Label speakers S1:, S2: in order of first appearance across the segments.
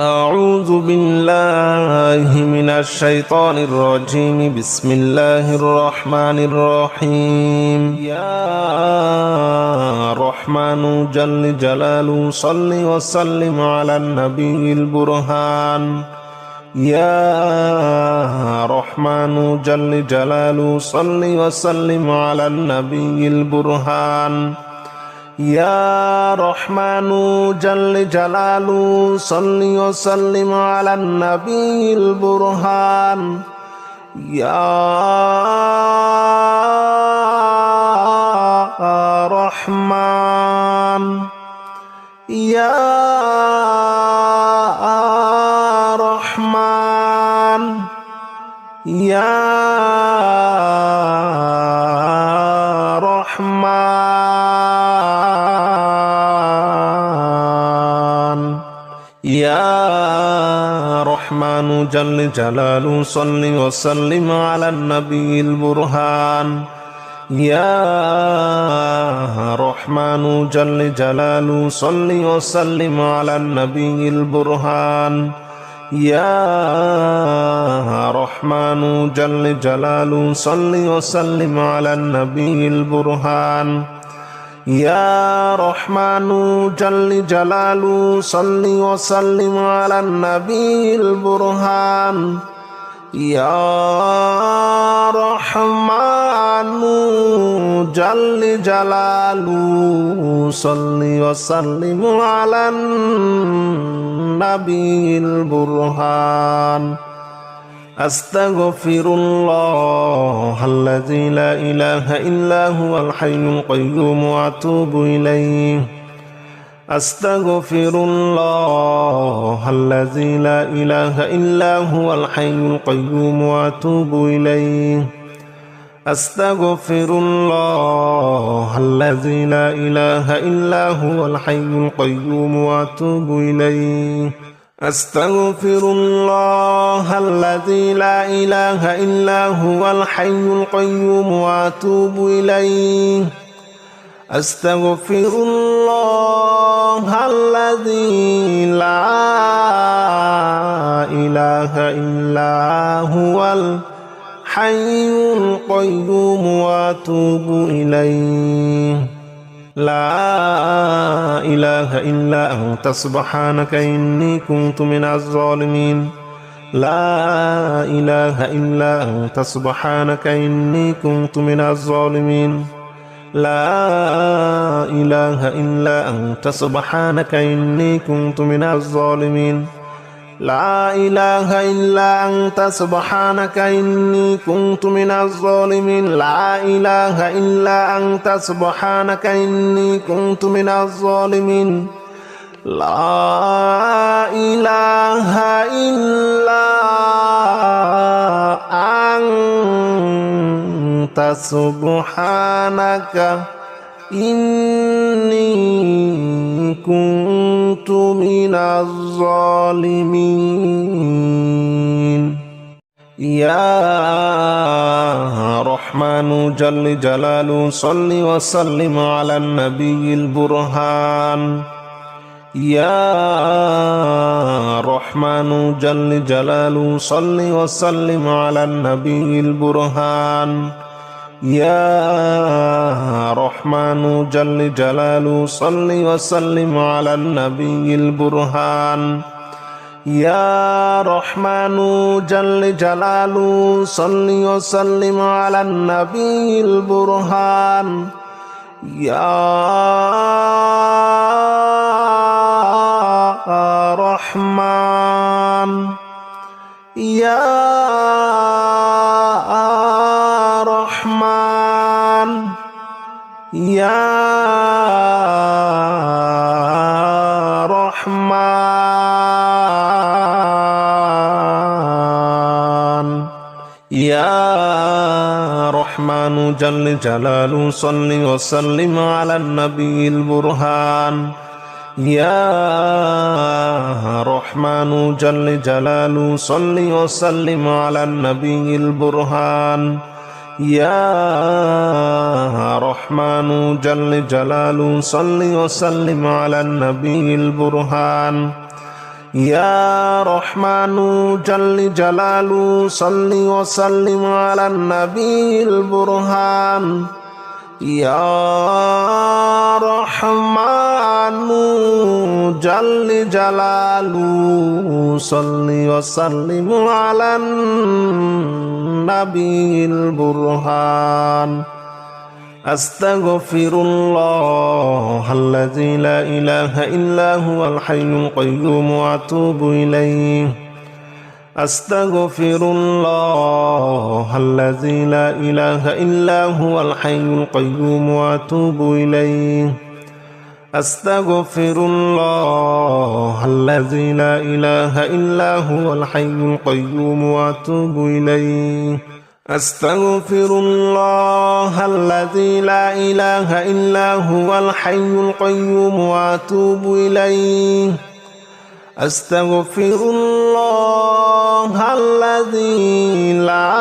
S1: أعوذ بالله من الشيطان الرجيم. بسم الله الرحمن الرحيم. يا رحمن جل جلاله صل وسلم على النبي البرهان. يا رحمن جل جلاله صل وسلم على النبي البرهان. يا رحمن جل جلاله صل وسلم على النبي البرهان. يا رحمن يا رحمن يا رحمن يا رحمن جل جلاله صل وسلم على النبي البرهان. يا رحمن جل جلاله صل وسلم على النبي البرهان. يا رحمن جل جلاله صل وسلم على النبي البرهان. يا رحمن جل جلاله صل وسلم على النبي البرهان. يا رحمن جل جلاله صل وسلم على النبي البرهان. أستغفر الله الذي لا إله إلا هو الحي القيوم وأتوب إليه. أستغفر الله الذي لا إله إلا هو الحي القيوم وأتوب إليه. أستغفر الله الذي لا إله إلا هو الحي القيوم وأتوب إليه. أستغفر الله الذي لا إله إلا هو الحي القيوم وأتوب إليه. أستغفر الله الذي لا إله إلا هو الحي القيوم وأتوب إليه. لا إله إلا أنت سبحانك إني كنت من الظالمين. لا إله إلا أنت سبحانك إني كنت من الظالمين. لا إله إلا أنت سبحانك إني كنت من الظالمين. لا إله إلا أنت سبحانك إني كنت من الظالمين. لا إله إلا أنت سبحانك إني كنت من الظالمين. لا إله إلا أنت سبحانك إني كنت من الظالمين. يا رحمن جل جلاله صل وسلم على النبي البرهان. يا رحمن جل جلاله صل وسلم على النبي البرهان. يا رحمن جل جلاله صل وسلم على النبي البرهان. يا رحمن جل جلاله صل وسلم على النبي البرهان. يا رحمن يا رحمن يا رحمن يا رحمن جل جلاله صل وسلم على النبي البرهان. يا رحمن جل جلاله صل وسلم على النبي البرهان. يا رحمن جل جلاله صل وسلم على النبي البرهان. يا رحمن جل جلاله صل وسلم على النبي البرهان يا رحمن جل جلاله صل وسلم على النبي البرهان أستغفر الله الذي لا إله إلا هو الحي القيوم وأتوب إليه أستغفر الله الذي لا إله إلا هو الحي القيوم وأتوب إليه أستغفر الله الذي لا إله إلا هو الحي القيوم وأتوب إليه أستغفر الله الذي لا إله إلا هو الحي القيوم وأتوب إليه أستغفر الله الذي لا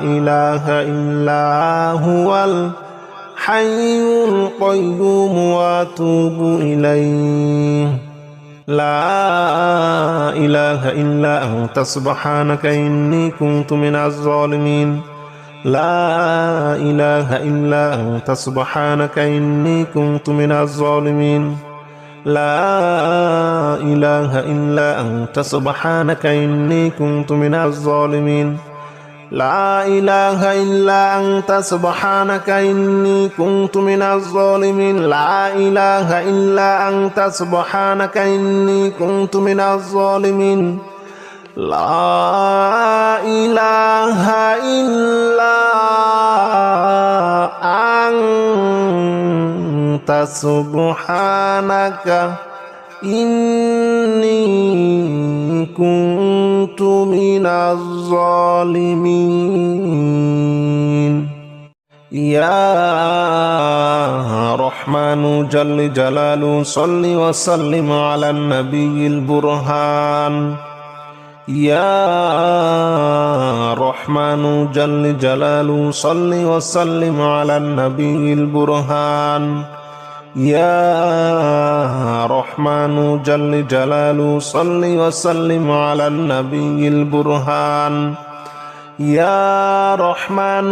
S1: إله إلا هو الحي القيوم وأتوب إليه لا إله إلا أنت سبحانك إني كنت من الظالمين لا إله إلا أنت سبحانك إني كنت من الظالمين لا إله إلا أنت سبحانك إني كنت من الظالمين لا إله إلا أنت سبحانك إني كنت من الظالمين لا إله إلا أنت سبحانك إني كنت من الظالمين لا إله إلا أنت سبحانك إني كنت من الظالمين يا رحمن جل جلاله صل وسلم على النبي البرهان يا رحمن جل جلاله صل وسلم على النبي البرهان يا رحمن جل جلاله صل وسلم على النبي البرهان يا رحمن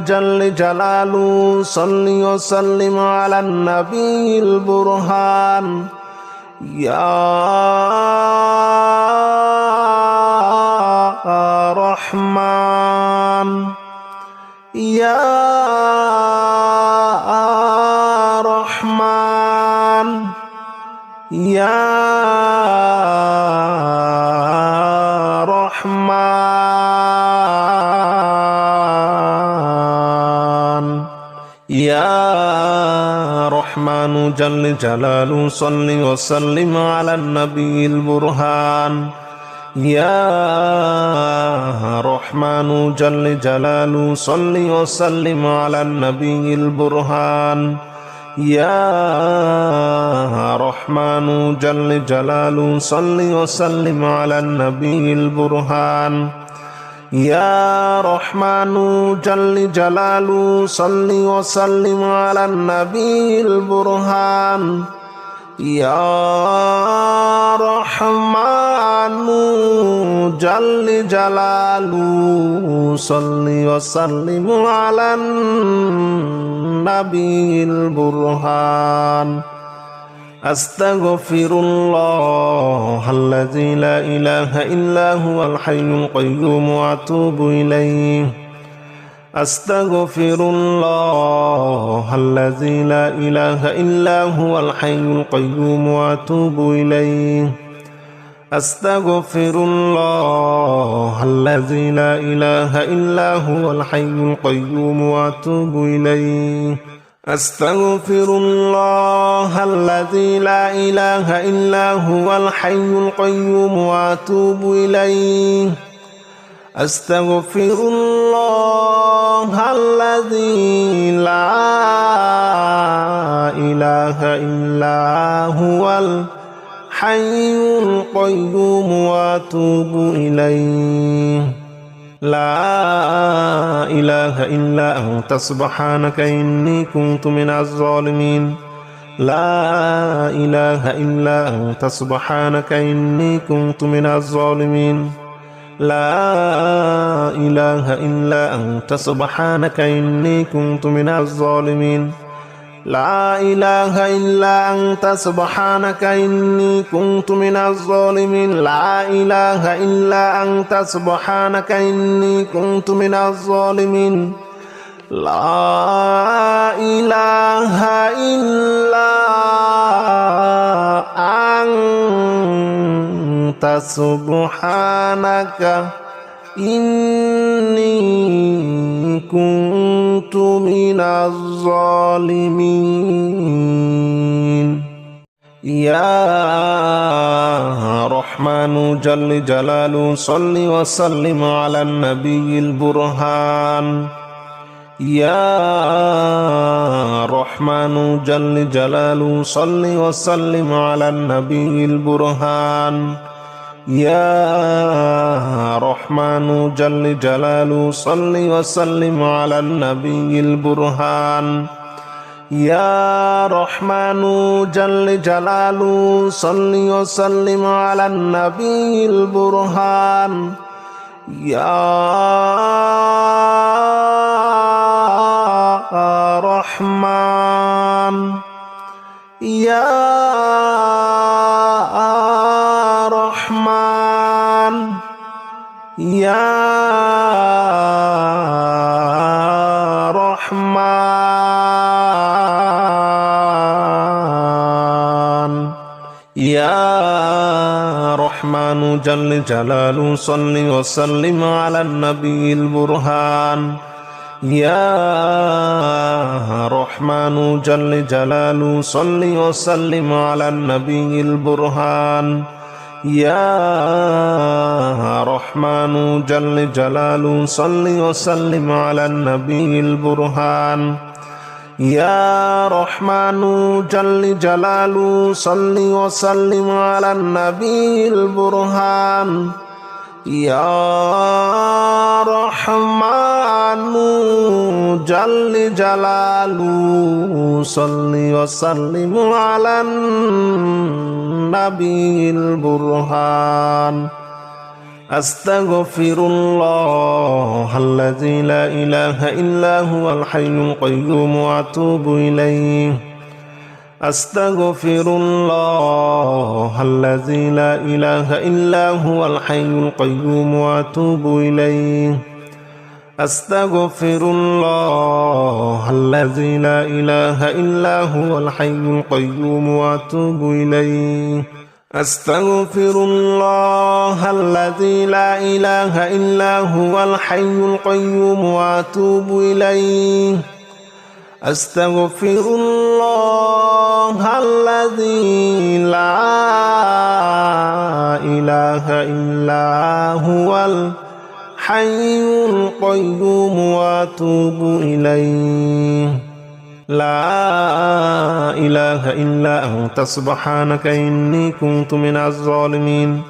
S1: جل جلاله صل وسلم على النبي البرهان يا رحمن يا رحمن يا رحمن يا رحمن جل جلاله صل وسلم على النبي البرهان يا رحمن جل جلاله صل وسلم على النبي البرهان يا رحمن جل جلاله صل وسلم على النبي البرهان يا رحمن جل جلاله صل وسلم على النبي البرهان يا رحمن جل جلاله صل وسلم على النبي البرهان أستغفر الله الذي لا إله إلا هو الحي القيوم وأتوب إليه أستغفر الله الذي لا إله إلا هو الحي القيوم وأتوب إليه أستغفر الله الذي لا إله إلا هو الحي القيوم وأتوب إليه أستغفر الله الذي لا إله إلا هو الحي القيوم وأتوب إليه أستغفر الله الذي لا إله إلا هو الحي القيوم وأتوب إليه لا إله إلا أنت سبحانك إني كنت من الظالمين لا إله إلا أنت سبحانك إني كنت من الظالمين لا إله إلا أنت سبحانك إني كنت من الظالمين لا إله إلا أنت سبحانك إني كنت من الظالمين لا إله إلا أنت سبحانك إني كنت من الظالمين لا إله إلا أنت سبحانك إني كنت من الظالمين يا رحمن جل جلاله صل وسلم على النبي البرهان يا رحمن جل جلاله صل وسلم على النبي البرهان يا رحمن جل جلاله صل وسلم على النبي البرهان يا رحمن جل جلاله صل وسلم على النبي البرهان يا رحمن يا رحمن يا رحمن يا رحمن جل جلاله صل وسلم على النبي البرهان يا رحمن جل جلاله صل وسلم على النبي البرهان يا رحمن جل جلاله صل وسلم على النبي البرهان يا رحمن جل جلاله صل وسلم على النبي البرهان يا رحمن جل جلاله صل وسلم على النبي البرهان أستغفر الله الذي لا إله إلا هو الحي القيوم وأتوب إليه أستغفر الله الذي لا إله إلا هو الحي القيوم وأتوب إليه أستغفر الله الذي لا إله إلا هو الحي القيوم وأتوب إليه أستغفر الله الذي لا إله إلا هو الحي القيوم وأتوب إليه أستغفر الله الذي لا إله إلا هو الحي القيوم وأتوب إليه لا إله إلا أنت سبحانك إني كنت من الظالمين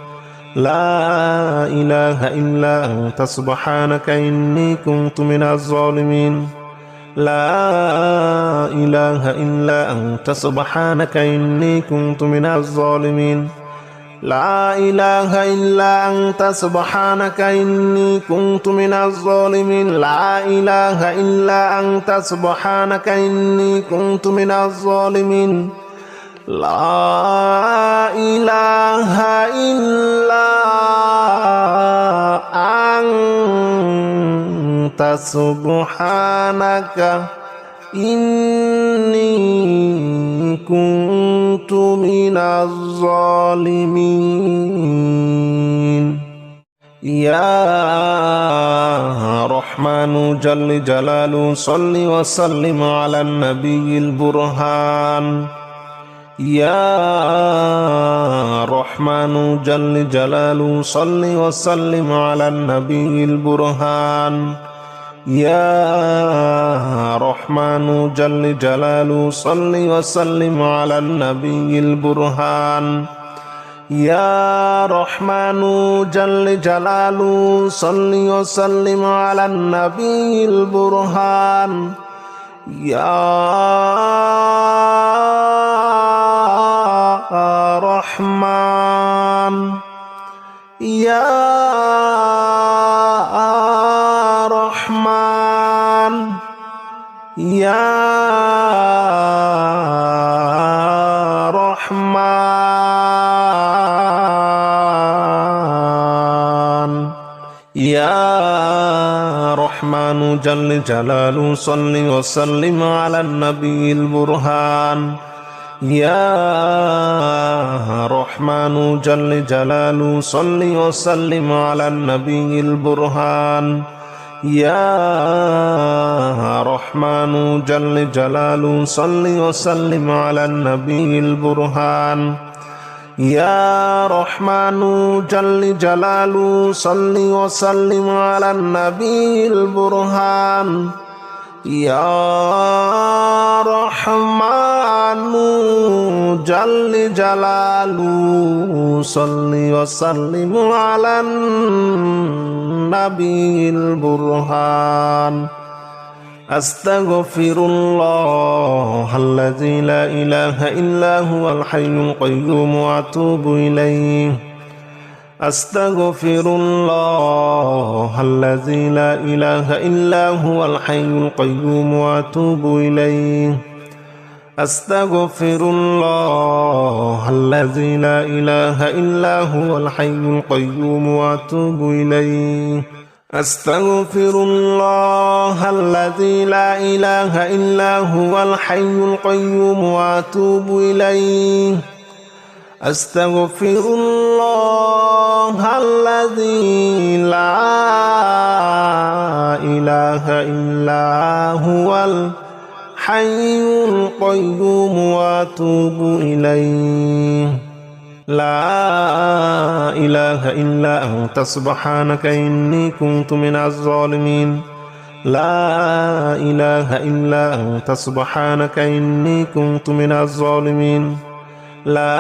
S1: لا إله إلا أنت سبحانك إني كنت من الظالمين لا إله إلا أنت سبحانك إني كنت من الظالمين لا إله إلا أنت سبحانك إني كنت من الظالمين لا إله إلا أنت سبحانك إني كنت من الظالمين لا إله إلا أنت سبحانك إني كنت من الظالمين يا رحمن جل جلاله صل وسلم على النبي البرهان يا رحمن جل جلاله صل وسلم على النبي البرهان يا رحمن جل جلاله صل وسلم على النبي البرهان يا رحمن جل جلاله صل وسلم على النبي البرهان يا রহমান ইয়া রহমান ইয়া রহমান ইয়া রহমানু জাল্লে জালালু সাল্লি ওয়া সাল্লিম আলান নবিয়িল বুরহান ইয়া রহমানু জাল্লে জালালু সাল্লি ওয়া সাল্লিম আলান নবিয়িল বুরহান ইয়া রহমানু জাল্লে জালালু সাল্লি ওয়া সাল্লিম আলান নবিয়িল বুরহান ইয়া রহমানু জাল্লে জালালু সাল্লি ওয়া সাল্লিম আলান নবিয়িল বুরহান ইয়া রহমানু জাল্লে জালালু সাল্লি ওয়া সাল্লিম আলান নবিয়িল বুরহান আস্তাগফিরুল্লাহাল্লাযী লা ইলাহা ইল্লা হুয়াল হাইয়ুল কাইয়্যুম ওয়া আতুবু ইলাইহি আস্তাগফিরুল্লাহাল্লাযী লা ইলাহা ইল্লা হুয়াল হাইয়ুল কাইয়্যুম ওয়া আতুবু ইলাইহি আস্তাগফিরুল্লাহাল্লাযী লা ইলাহা ইল্লা হুয়াল হাইয়ুল কাইয়্যুম ওয়া আতুবু ইলাইহি আস্তাগফিরুল্লাহাল্লাযী লা ইলাহা ইল্লা হুয়াল হাইয়ুল কাইয়্যুম ওয়া আতুবু ইলাইহি আস্তাগফিরুল্লাহাল্লাযী লা ইলাহা ইল্লা হুয়াল হাইয়ুল কাইয়্যুম ওয়া আতুবু ইলাইহি লা ইলাহা ইল্লা আনতা সুবহানাকা ইন্নী কুনতু মিনাজ জালিমিন লা ইলাহা ইল্লা আনতা সুবহানাকা ইন্নী কুনতু মিনাজ জালিমিন লা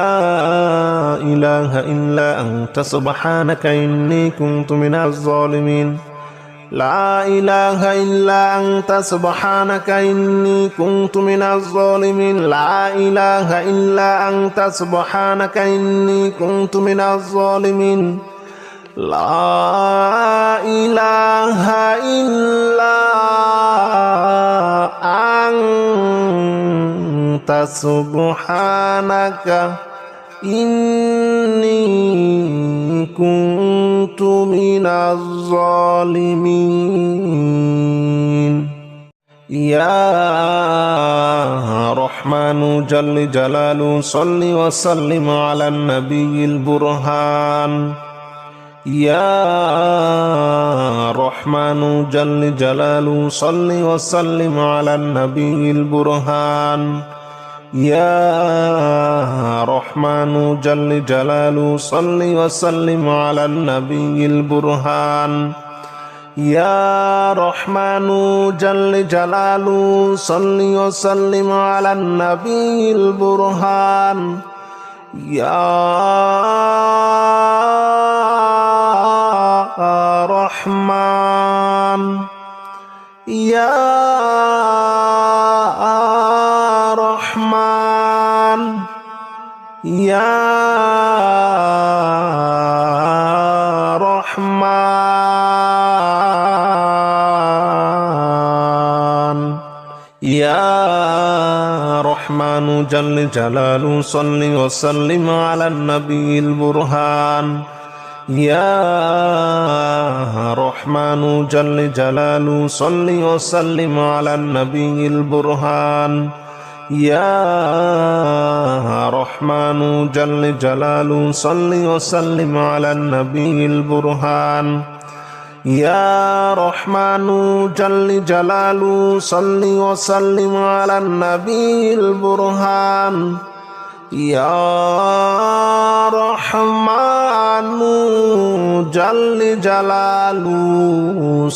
S1: ইলাহা ইল্লা আনতা সুবহানাকা ইন্নী কুনতু মিনাজ জালিমিন লা ইলাহা ইল্লা আনতা সুবহানাকা ইন্নী কুনতু মিনাজ জালিমিন লা ইলাহা ইল্লা আনতা সুবহানাকা ইন্নী কুনতু মিনাজ জালিমিন লা ইলাহা ইল্লা আনতা সুবহানাকা ইন্নী কুনতু মিনাজ জালিমিন ইয়া রহমানু জাল্লে জালালু সাল্লি ওয়া সাল্লিম আলান নবিয়িল বুরহান ইয়া রহমানু জাল্লে জালালু সাল্লি ওয়া সাল্লিম আলান নবিয়িল বুরহান ইয়া রহমানু জাল্লে জালালু সাল্লি ওয়া সাল্লিম আলান নবিয়িল বুরহান ইয়া রহমানু জাল্লে জালালু সাল্লি ওয়া সাল্লিম আলান নবিয়িল বুরহান ইয়া রহমান ইয়া রহমান ইয়া রহমান ইয়া রহমানু জাল্লে জালালু সাল্লি ওয়া সাল্লিম আলান নবিয়িল বুরহান ইয়া রহমানু জাল্লে জালালু সাল্লি ওয়া সাল্লিম আলান নবিয়িল বুরহান ইয়া রহমানু জাল্লে জালালু সাল্লি ওয়া সাল্লিম আলান নবিয়িল বুরহান ইয়া রহমানু জাল্লে জালালু সাল্লি ওয়া সাল্লিম আলান নবিয়িল বুরহান ইয়া রহমানু জাল্লে জালালু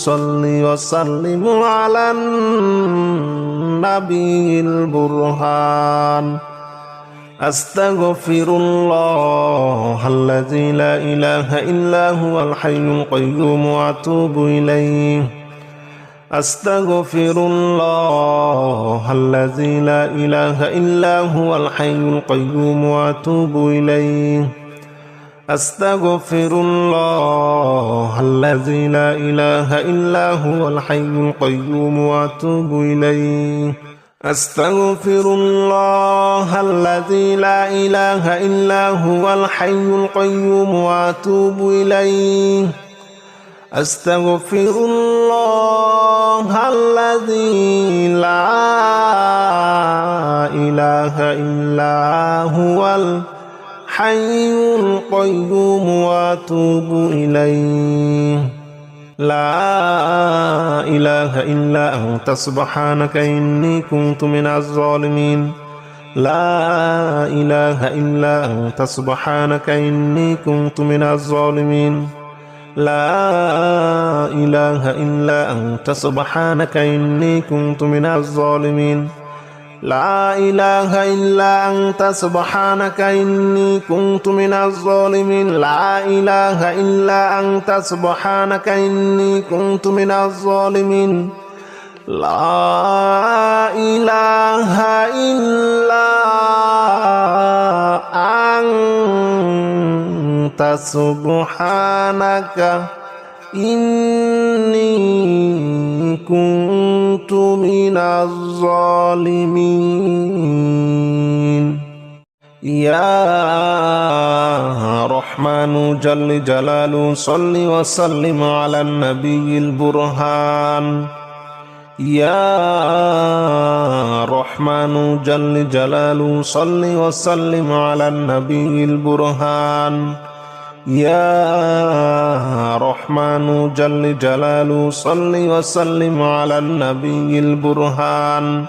S1: সাল্লি ওয়া সাল্লিম আলান নবিয়িল বুরহান আস্তাগফিরুল্লাহাল্লাযী লা ইলাহা ইল্লা হুয়াল হাইয়ুল কাইয়্যুম ওয়া আতুবু ইলাইহি أستغفر الله الذي لا إله إلا هو الحي القيوم وأتوب إليه أستغفر الله الذي لا إله إلا هو الحي القيوم وأتوب إليه أستغفر الله الذي لا إله إلا هو الحي القيوم وأتوب إليه أستغفر الله الذي لا إله إلا هو الحي القيوم وأتوب إليه لا إله إلا أنت سبحانك إني كنت من الظالمين لا إله إلا أنت سبحانك إني كنت من الظالمين لا إله إلا أنت سبحانك إني كنت من الظالمين لا إله إلا أنت سبحانك إني كنت من الظالمين لا إله إلا أنت سبحانك إني كنت من الظالمين لا إله إلا أنت سبحانك إني كنت من الظالمين يا رحمن جل جلاله صل وسلم على النبي البرهان يا رحمن جل جلاله صل وسلم على النبي البرهان يا رحمن جل جلاله صل وسلم على النبي البرهان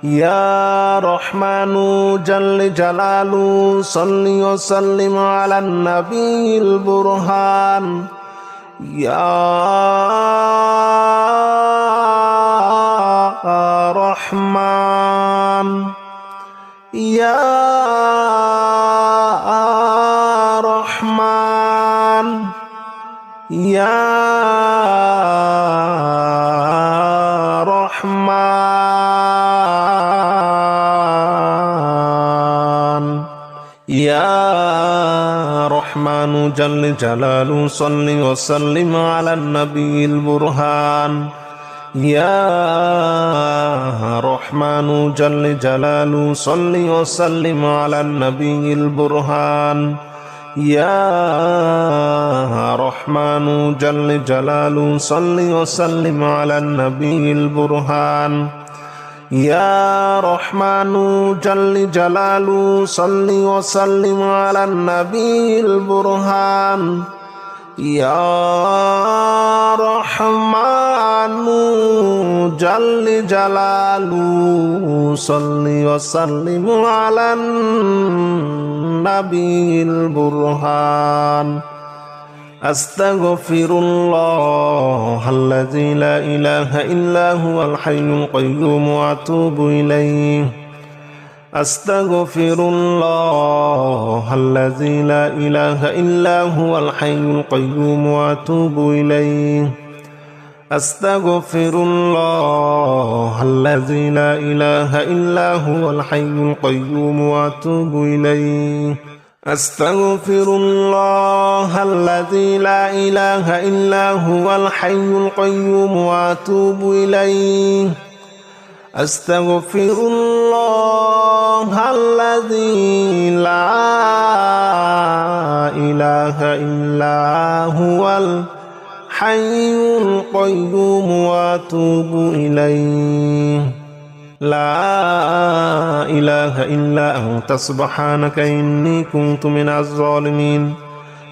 S1: يا رحمن جل جلاله صل وسلم على النبي البرهان يا رحمن يا رحمن يا رحمن يا رحمن جل جلاله صل وسلم على النبي البرهان يا رحمن جل جلاله صل وسلم على النبي البرهان يا رحمن جل جلاله صل وسلم على النبي البرهان يا رحمن جل جلاله صل وسلم على النبي البرهان يا رحمن جل جلاله صل وسلم على النبي البرهان أستغفر الله الذي لا إله إلا هو الحي القيوم وأتوب إليه أستغفر الله الذي لا إله إلا هو الحي القيوم وأتوب إليه أستغفر الله الذي لا إله إلا هو الحي القيوم وأتوب إليه أستغفر الله الذي لا إله إلا هو الحي القيوم وأتوب إليه أستغفر الله الذي لا إله إلا هو الحي القيوم وأتوب إليه لا إله إلا أنت سبحانك إني كنت من الظالمين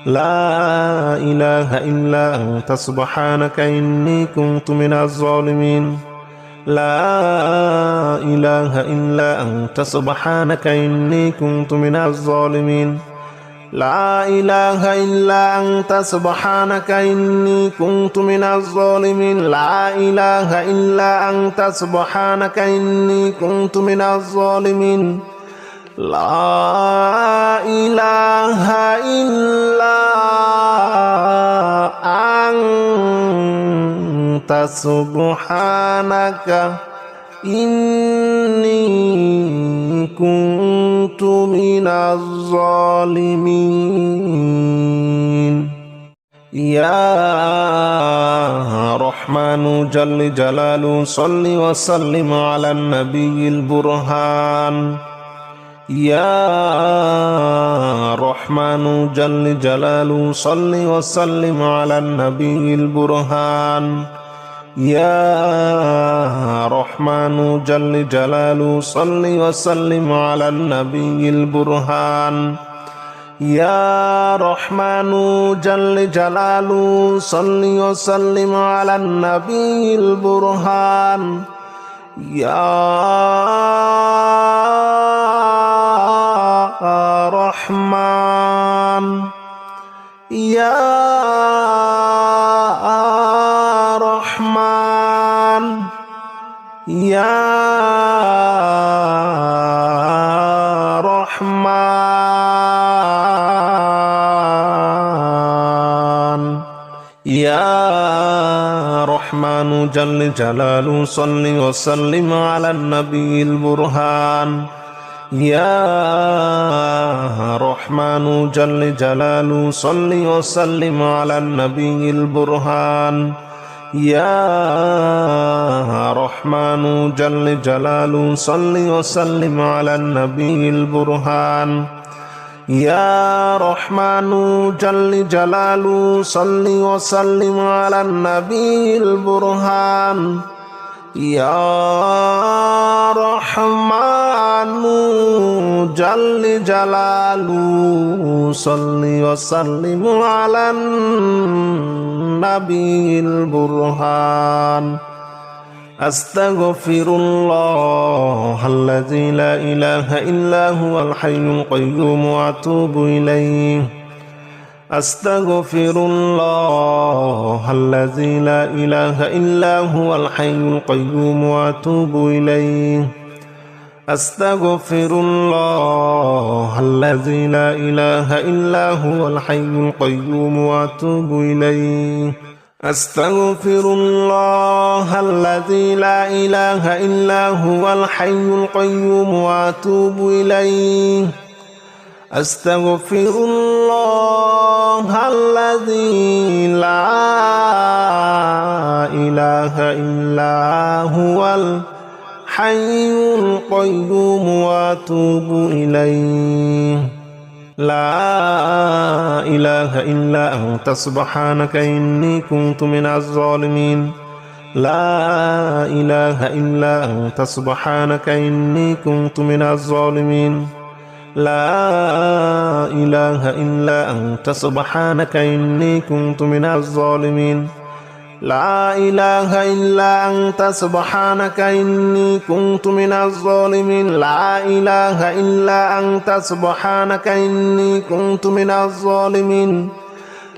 S1: لا إله إلا أنت سبحانك إني كنت من الظالمين لا إله إلا أنت سبحانك إني كنت من الظالمين لا إله إلا أنت سبحانك إني كنت من الظالمين لا إله إلا أنت سبحانك إني كنت من الظالمين لا إله إلا سبحانك إني كنت من الظالمين يا رحمن جل جلاله صل وسلم على النبي البرهان يا رحمن جل جلاله صل وسلم على النبي البرهان يا رحمن جل جلاله صل وسلم على النبي البرهان يا رحمن جل جلاله صل وسلم على النبي البرهان يا رحمن يا رحمن يا رحمن يا رحمن جل جلاله صل وسلم على النبي البرهان يا رحمن جل جلاله صل وسلم على النبي البرهان يا رحمن جل جلاله صل وسلم على النبي البرهان يا رحمن جل جلاله صل وسلم على النبي البرهان يا رحمن جل جلاله صل وسلم على النبي البرهان أستغفر الله الذي لا إله إلا هو الحي القيوم وأتوب إليه أستغفر الله الذي لا إله إلا هو الحي القيوم وأتوب إليه أستغفر الله الذي لا إله إلا هو الحي القيوم وأتوب إليه أستغفر الله الذي لا إله إلا هو الحي القيوم وأتوب إليه أستغفر الله الذي لا إله إلا هو الحي القيوم وأتوب إليه لا إله إلا أنت سبحانك إني كنت من الظالمين لا إله إلا أنت سبحانك إني كنت من الظالمين لا إله إلا أنت سبحانك إني كنت من الظالمين لا إله إلا أنت سبحانك إني كنت من الظالمين لا إله إلا أنت سبحانك إني كنت من الظالمين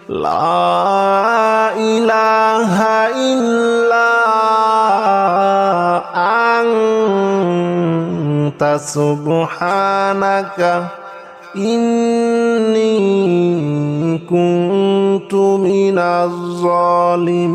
S1: لا إله إلا أنت سبحانك إني كنت من الظالمين